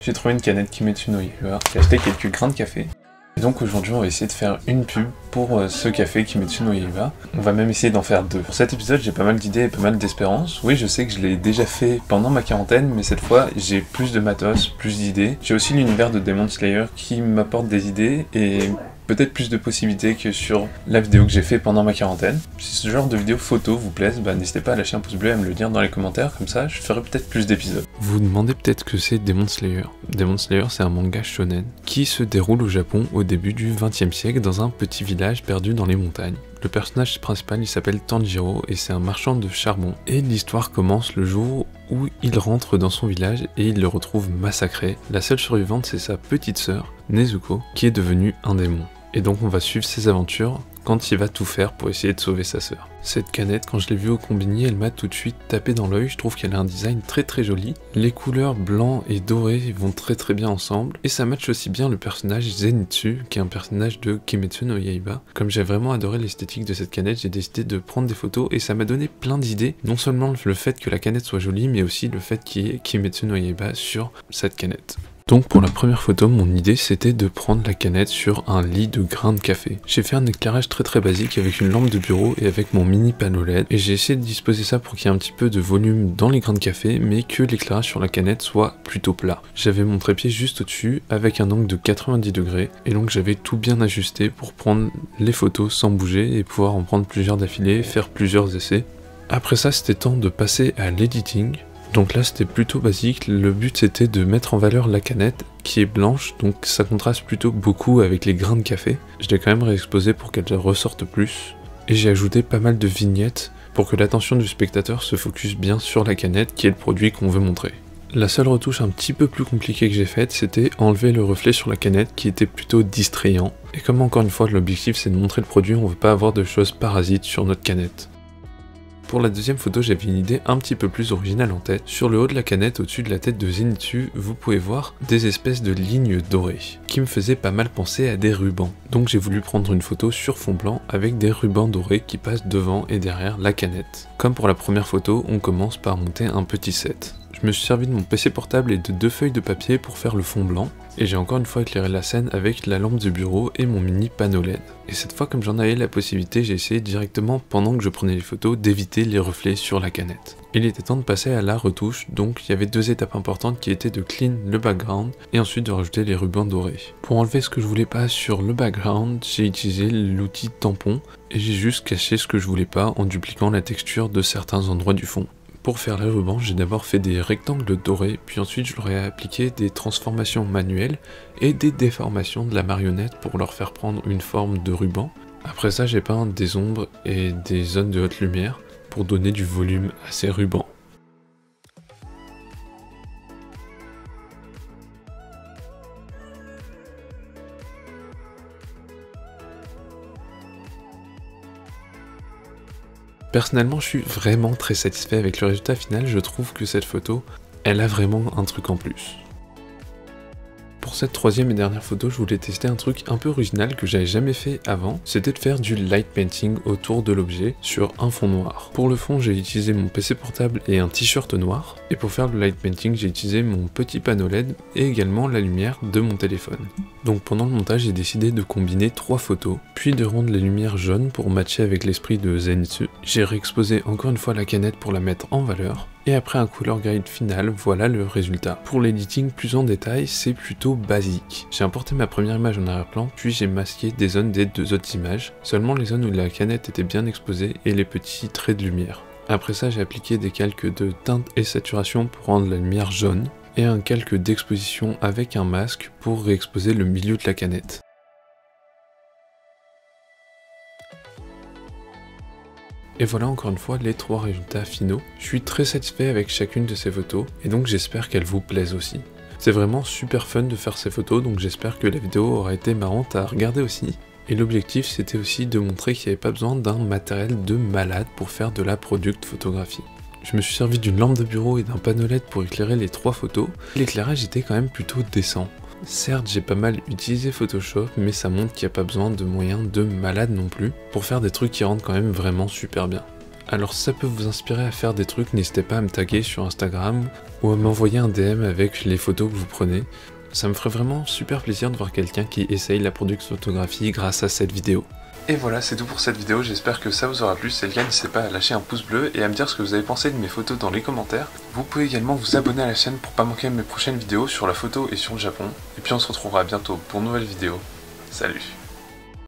J'ai trouvé une canette Kimetsu no Yaiba, j'ai acheté quelques grains de café. Et donc aujourd'hui on va essayer de faire une pub pour ce café Kimetsu no Yaiba. On va même essayer d'en faire deux. Pour cet épisode j'ai pas mal d'idées et pas mal d'espérance. Oui, je sais que je l'ai déjà fait pendant ma quarantaine, mais cette fois j'ai plus de matos, plus d'idées. J'ai aussi l'univers de Demon Slayer qui m'apporte des idées et peut-être plus de possibilités que sur la vidéo que j'ai fait pendant ma quarantaine. Si ce genre de vidéo photo vous plaise, n'hésitez pas à lâcher un pouce bleu et à me le dire dans les commentaires, comme ça je ferai peut-être plus d'épisodes. Vous vous demandez peut-être que c'est Demon Slayer. Demon Slayer c'est un manga shonen qui se déroule au Japon au début du XXe siècle dans un petit village perdu dans les montagnes. Le personnage principal il s'appelle Tanjiro et c'est un marchand de charbon. Et l'histoire commence le jour où il rentre dans son village et il le retrouve massacré. La seule survivante c'est sa petite sœur, Nezuko, qui est devenue un démon. Et donc on va suivre ses aventures quand il va tout faire pour essayer de sauver sa sœur. Cette canette, quand je l'ai vue au combini, elle m'a tout de suite tapé dans l'œil. Je trouve qu'elle a un design très joli. Les couleurs blanc et doré vont très bien ensemble. Et ça matche aussi bien le personnage Zenitsu, qui est un personnage de Kimetsu no Yaiba. Comme j'ai vraiment adoré l'esthétique de cette canette, j'ai décidé de prendre des photos et ça m'a donné plein d'idées. Non seulement le fait que la canette soit jolie, mais aussi le fait qu'il y ait Kimetsu no Yaiba sur cette canette. Donc pour la première photo, mon idée c'était de prendre la canette sur un lit de grains de café. J'ai fait un éclairage très basique avec une lampe de bureau et avec mon mini panneau LED et j'ai essayé de disposer ça pour qu'il y ait un petit peu de volume dans les grains de café mais que l'éclairage sur la canette soit plutôt plat. J'avais mon trépied juste au-dessus avec un angle de 90 degrés et donc j'avais tout bien ajusté pour prendre les photos sans bouger et pouvoir en prendre plusieurs d'affilée, faire plusieurs essais. Après ça c'était temps de passer à l'editing. Donc là c'était plutôt basique, le but c'était de mettre en valeur la canette qui est blanche, donc ça contraste plutôt beaucoup avec les grains de café. Je l'ai quand même réexposé pour qu'elle ressorte plus. Et j'ai ajouté pas mal de vignettes pour que l'attention du spectateur se focus bien sur la canette qui est le produit qu'on veut montrer. La seule retouche un petit peu plus compliquée que j'ai faite, c'était enlever le reflet sur la canette qui était plutôt distrayant. Et comme encore une fois l'objectif c'est de montrer le produit, on veut pas avoir de choses parasites sur notre canette. Pour la deuxième photo, j'avais une idée un petit peu plus originale en tête. Sur le haut de la canette, au-dessus de la tête de Zenitsu, vous pouvez voir des espèces de lignes dorées, qui me faisaient pas mal penser à des rubans. Donc j'ai voulu prendre une photo sur fond blanc avec des rubans dorés qui passent devant et derrière la canette. Comme pour la première photo, on commence par monter un petit set. Je me suis servi de mon PC portable et de 2 feuilles de papier pour faire le fond blanc, et j'ai encore une fois éclairé la scène avec la lampe de bureau et mon mini panneau LED. Et cette fois, comme j'en avais la possibilité, j'ai essayé directement, pendant que je prenais les photos, d'éviter les reflets sur la canette. Il était temps de passer à la retouche, donc il y avait 2 étapes importantes qui étaient de clean le background, et ensuite de rajouter les rubans dorés. Pour enlever ce que je voulais pas sur le background, j'ai utilisé l'outil tampon, et j'ai juste caché ce que je voulais pas en dupliquant la texture de certains endroits du fond. Pour faire les rubans, j'ai d'abord fait des rectangles dorés, puis ensuite je leur ai appliqué des transformations manuelles et des déformations de la marionnette pour leur faire prendre une forme de ruban. Après ça, j'ai peint des ombres et des zones de haute lumière pour donner du volume à ces rubans. Personnellement, je suis vraiment très satisfait avec le résultat final, je trouve que cette photo, elle a vraiment un truc en plus. Pour cette troisième et dernière photo, je voulais tester un truc un peu original que j'avais jamais fait avant, c'était de faire du light painting autour de l'objet sur un fond noir. Pour le fond, j'ai utilisé mon PC portable et un t-shirt noir, et pour faire le light painting, j'ai utilisé mon petit panneau LED et également la lumière de mon téléphone. Donc pendant le montage, j'ai décidé de combiner 3 photos, puis de rendre les lumières jaunes pour matcher avec l'esprit de Zenitsu. J'ai réexposé encore une fois la canette pour la mettre en valeur, et après un color grade final, voilà le résultat. Pour l'editing plus en détail, c'est plutôt basique. J'ai importé ma première image en arrière-plan, puis j'ai masqué des zones des 2 autres images, seulement les zones où la canette était bien exposée et les petits traits de lumière. Après ça, j'ai appliqué des calques de teinte et saturation pour rendre la lumière jaune, et un calque d'exposition avec un masque pour réexposer le milieu de la canette. Et voilà encore une fois les 3 résultats finaux. Je suis très satisfait avec chacune de ces photos et donc j'espère qu'elles vous plaisent aussi. C'est vraiment super fun de faire ces photos, donc j'espère que la vidéo aura été marrante à regarder aussi. Et l'objectif c'était aussi de montrer qu'il n'y avait pas besoin d'un matériel de malade pour faire de la product photographie. Je me suis servi d'une lampe de bureau et d'un panneau LED pour éclairer les 3 photos. L'éclairage était quand même plutôt décent. Certes, j'ai pas mal utilisé Photoshop, mais ça montre qu'il n'y a pas besoin de moyens de malade non plus, pour faire des trucs qui rendent quand même vraiment super bien. Alors si ça peut vous inspirer à faire des trucs, n'hésitez pas à me taguer sur Instagram ou à m'envoyer un DM avec les photos que vous prenez. Ça me ferait vraiment super plaisir de voir quelqu'un qui essaye la production photographie grâce à cette vidéo. Et voilà, c'est tout pour cette vidéo, j'espère que ça vous aura plu. Si c'est le cas, n'hésitez pas à lâcher un pouce bleu et à me dire ce que vous avez pensé de mes photos dans les commentaires. Vous pouvez également vous abonner à la chaîne pour pas manquer mes prochaines vidéos sur la photo et sur le Japon. Et puis on se retrouvera bientôt pour une nouvelle vidéo. Salut!